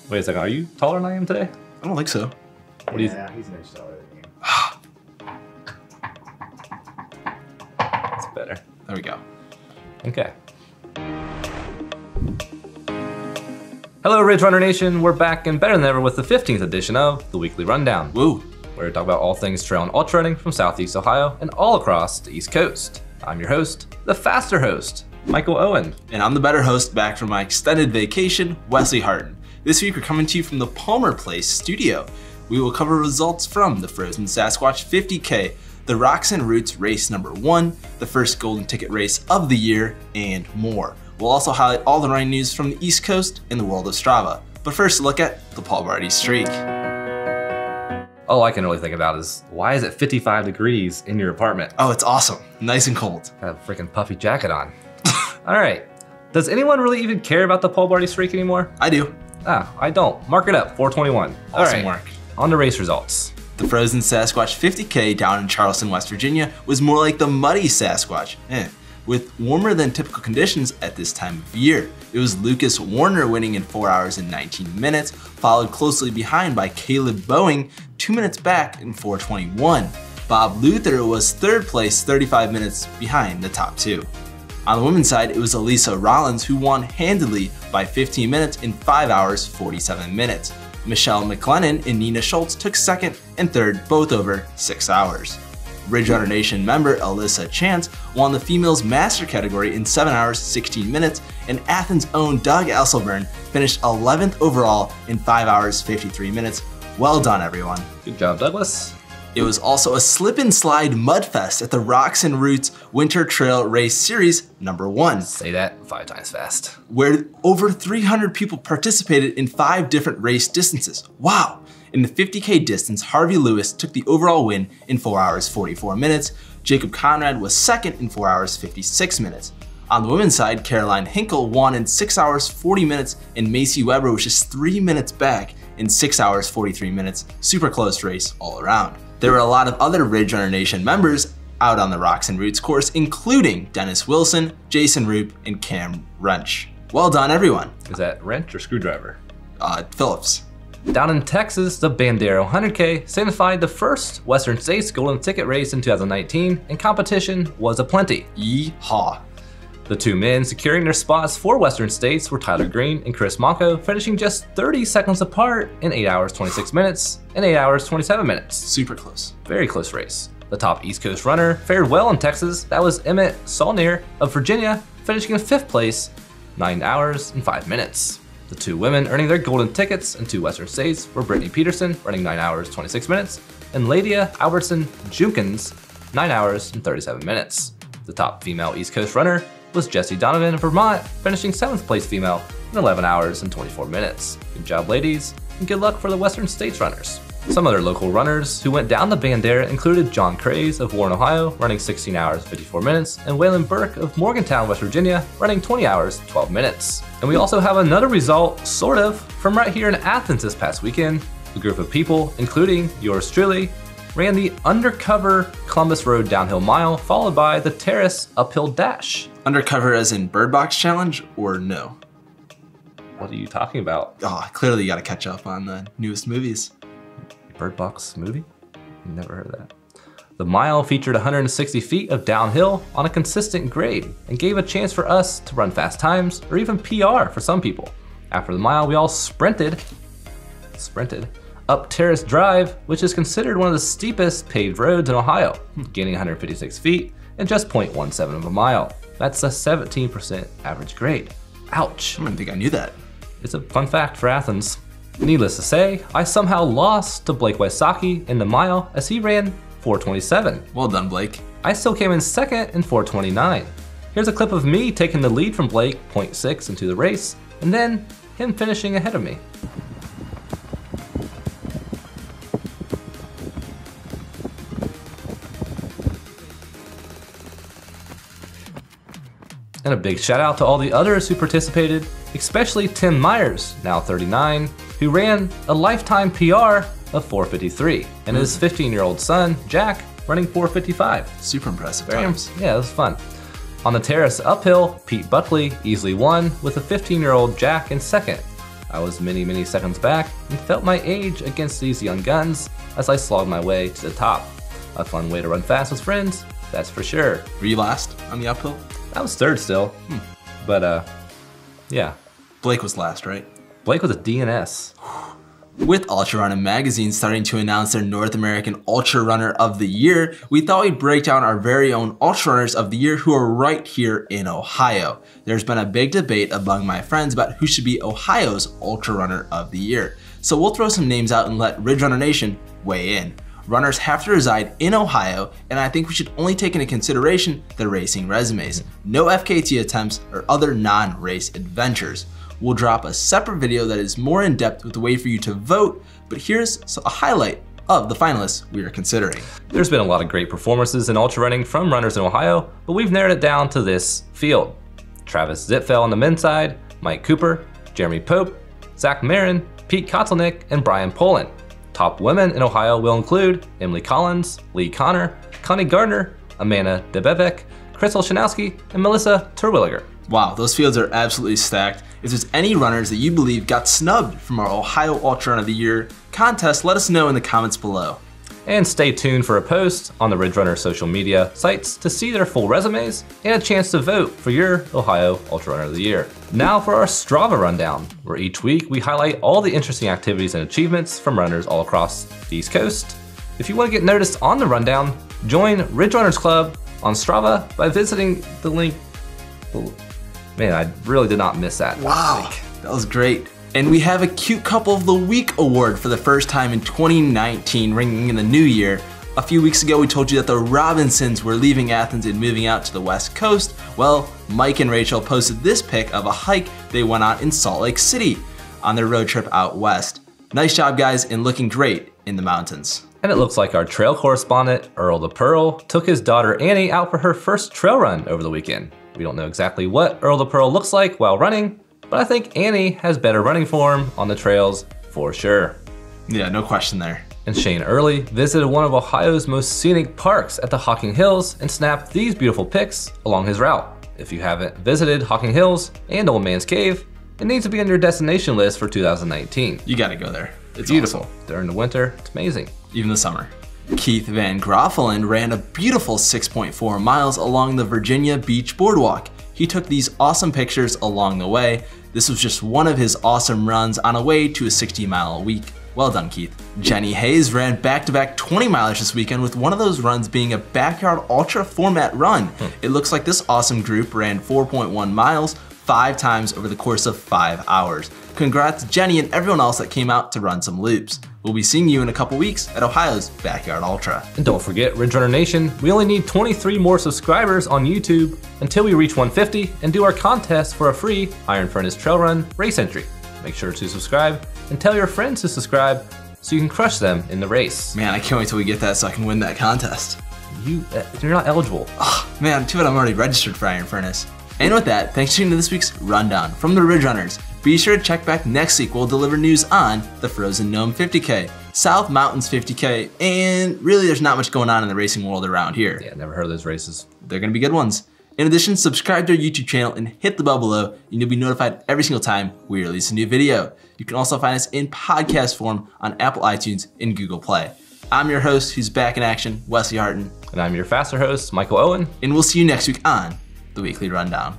Wait a second, are you taller than I am today? I don't think so. What do you Yeah, he's an inch taller than you. That's better. There we go. Okay. Hello, Ridge Runner Nation. We're back and better than ever with the 15th edition of the Weekly Rundown. Woo. Where we talk about all things trail and ultra running from Southeast Ohio and all across the East Coast. I'm your host, the faster host, Michael Owen. And I'm the better host back from my extended vacation, Wesley Harden. This week we're coming to you from the Palmer Place studio. We will cover results from the Frozen Sasquatch 50k, the Rocks and Roots race number 1, the first golden ticket race of the year, and more. We'll also highlight all the running news from the East Coast and the world of Strava. But first, a look at the Paul Barty streak. All I can really think about is, why is it 55 degrees in your apartment? Oh, it's awesome. Nice and cold. Got a freaking puffy jacket on. All right, does anyone really even care about the Paul Barty streak anymore? I do. Ah, I don't. Mark it up, 421. All Awesome right, work. on to race results. The Frozen Sasquatch 50k down in Charleston, West Virginia was more like the muddy Sasquatch, with warmer than typical conditions at this time of year. It was Lucas Warner winning in 4 hours and 19 minutes, followed closely behind by Caleb Boeing 2 minutes back in 4:21. Bob Luther was third place, 35 minutes behind the top two. On the women's side, it was Elisa Rollins who won handily by 15 minutes in 5 hours 47 minutes. Michelle McLennan and Nina Schultz took second and third, both over 6 hours. Ridge Runner Nation member Alyssa Chance won the females master category in 7 hours 16 minutes, and Athens' own Doug Esselburn finished 11th overall in 5 hours 53 minutes. Well done, everyone. Good job, Douglas. It was also a slip and slide mudfest at the Rocks and Roots Winter Trail Race Series number 1. Say that 5 times fast. Where over 300 people participated in 5 different race distances. Wow! In the 50k distance, Harvey Lewis took the overall win in 4 hours 44 minutes. Jacob Conrad was second in 4 hours 56 minutes. On the women's side, Caroline Hinkle won in 6 hours 40 minutes, and Macy Weber was just 3 minutes back in 6 hours 43 minutes. Super close race all around. There were a lot of other Ridge Runner Nation members out on the Rocks and Roots course, including Dennis Wilson, Jason Roop, and Cam Wrench. Well done, everyone. Is that wrench or screwdriver? Phillips. Down in Texas, the Bandera 100k signified the first Western States golden ticket race in 2019, and competition was aplenty. Yeehaw. The two men securing their spots for Western States were Tyler Green and Chris Monco, finishing just 30 seconds apart in 8 hours 26 minutes and 8 hours 27 minutes. Super close. Very close race. The top East Coast runner fared well in Texas. That was Emmett Saulnier of Virginia, finishing in 5th place, 9 hours and 5 minutes. The two women earning their golden tickets in 2 Western States were Brittany Peterson, running 9 hours 26 minutes, and Ladia Albertson-Junkins, 9 hours and 37 minutes. The top female East Coast runner was Jessie Donovan of Vermont, finishing 7th place female in 11 hours and 24 minutes. Good job, ladies, and good luck for the Western States runners. Some other local runners who went down the Bandera included John Craze of Warren, Ohio, running 16 hours 54 minutes, and Waylon Burke of Morgantown, West Virginia, running 20 hours 12 minutes. And we also have another result, sort of, from right here in Athens this past weekend. A group of people, including yours truly, ran the undercover Columbus Road downhill mile, followed by the Terrace uphill dash. Undercover as in Bird Box Challenge, or no? What are you talking about? Oh, clearly you gotta catch up on the newest movies. Bird Box movie? Never heard of that. The mile featured 160 feet of downhill on a consistent grade and gave a chance for us to run fast times or even PR for some people. After the mile, we all sprinted up Terrace Drive, which is considered one of the steepest paved roads in Ohio, gaining 156 feet and just 0.17 of a mile. That's a 17% average grade. Ouch. I didn't think I knew that. It's a fun fact for Athens. Needless to say, I somehow lost to Blake Wysocki in the mile as he ran 4:27. Well done, Blake. I still came in second in 4:29. Here's a clip of me taking the lead from Blake 0.6 into the race, and then him finishing ahead of me. And a big shout out to all the others who participated, especially Tim Myers, now 39, who ran a lifetime PR of 4:53, and his 15-year-old son, Jack, running 4:55. Super impressive Very times. Yeah, it was fun. On the Terrace uphill, Pete Buckley easily won with a 15-year-old Jack in second. I was many seconds back and felt my age against these young guns as I slogged my way to the top. A fun way to run fast with friends, that's for sure. Were you last on the uphill? I was third still, but yeah. Blake was last, right? Blake was a DNS. With Ultra Running Magazine starting to announce their North American Ultra Runner of the Year, we thought we'd break down our very own Ultra Runners of the Year who are right here in Ohio. There's been a big debate among my friends about who should be Ohio's Ultra Runner of the Year. So we'll throw some names out and let Ridge Runner Nation weigh in. Runners have to reside in Ohio, and I think we should only take into consideration their racing resumes. No FKT attempts or other non-race adventures. We'll drop a separate video that is more in-depth with a way for you to vote, but here's a highlight of the finalists we are considering. There's been a lot of great performances in ultra running from runners in Ohio, but we've narrowed it down to this field. Travis Zitfeld on the men's side, Mike Cooper, Jeremy Pope, Zach Marin, Pete Kotelnick, and Brian Poland. Top women in Ohio will include Emily Collins, Lee Connor, Connie Gardner, Amanda DeBevek, Crystal Shanowski, and Melissa Terwilliger. Wow, those fields are absolutely stacked. If there's any runners that you believe got snubbed from our Ohio Ultra Run of the Year contest, let us know in the comments below. And stay tuned for a post on the Ridge Runner social media sites to see their full resumes and a chance to vote for your Ohio Ultra Runner of the Year. Now for our Strava rundown, where each week we highlight all the interesting activities and achievements from runners all across the East Coast. If you want to get noticed on the rundown, join Ridge Runners Club on Strava by visiting the link. Man, I really did not miss that. Wow, that was great. And we have a Cute Couple of the Week award for the first time in 2019, ringing in the new year. A few weeks ago, we told you that the Robinsons were leaving Athens and moving out to the West Coast. Well, Mike and Rachel posted this pic of a hike they went on in Salt Lake City on their road trip out west. Nice job, guys, and looking great in the mountains. And it looks like our trail correspondent, Earl the Pearl, took his daughter Annie out for her first trail run over the weekend. We don't know exactly what Earl the Pearl looks like while running, but I think Annie has better running form on the trails for sure. Yeah, no question there. And Shane Early visited one of Ohio's most scenic parks at the Hocking Hills and snapped these beautiful pics along his route. If you haven't visited Hocking Hills and Old Man's Cave, it needs to be on your destination list for 2019. You gotta go there. It's beautiful. Awesome. During the winter, it's amazing. Even the summer. Keith Van Groffelen ran a beautiful 6.4 miles along the Virginia Beach Boardwalk. He took these awesome pictures along the way. This was just one of his awesome runs on a way to a 60-mile a week. Well done, Keith. Jenny Hayes ran back-to-back 20 milers this weekend, with one of those runs being a backyard ultra format run. It looks like this awesome group ran 4.1 miles 5 times over the course of 5 hours. Congrats to Jenny and everyone else that came out to run some loops. We'll be seeing you in a couple weeks at Ohio's Backyard Ultra. And don't forget, Ridge Runner Nation, we only need 23 more subscribers on YouTube until we reach 150 and do our contest for a free Iron Furnace Trail Run race entry. Make sure to subscribe and tell your friends to subscribe so you can crush them in the race. Man, I can't wait till we get that so I can win that contest. You're not eligible. Oh, man, too bad I'm already registered for Iron Furnace. And with that, thanks for tuning to this week's rundown from the Ridge Runners. Be sure to check back next week. We'll deliver news on the Frozen Gnome 50k, South Mountains 50k, and really there's not much going on in the racing world around here. Yeah, never heard of those races. They're gonna be good ones. In addition, subscribe to our YouTube channel and hit the bell below, and you'll be notified every single time we release a new video. You can also find us in podcast form on Apple iTunes and Google Play. I'm your host, who's back in action, Wesley Harton. And I'm your faster host, Michael Owen. And we'll see you next week on the Weekly Rundown.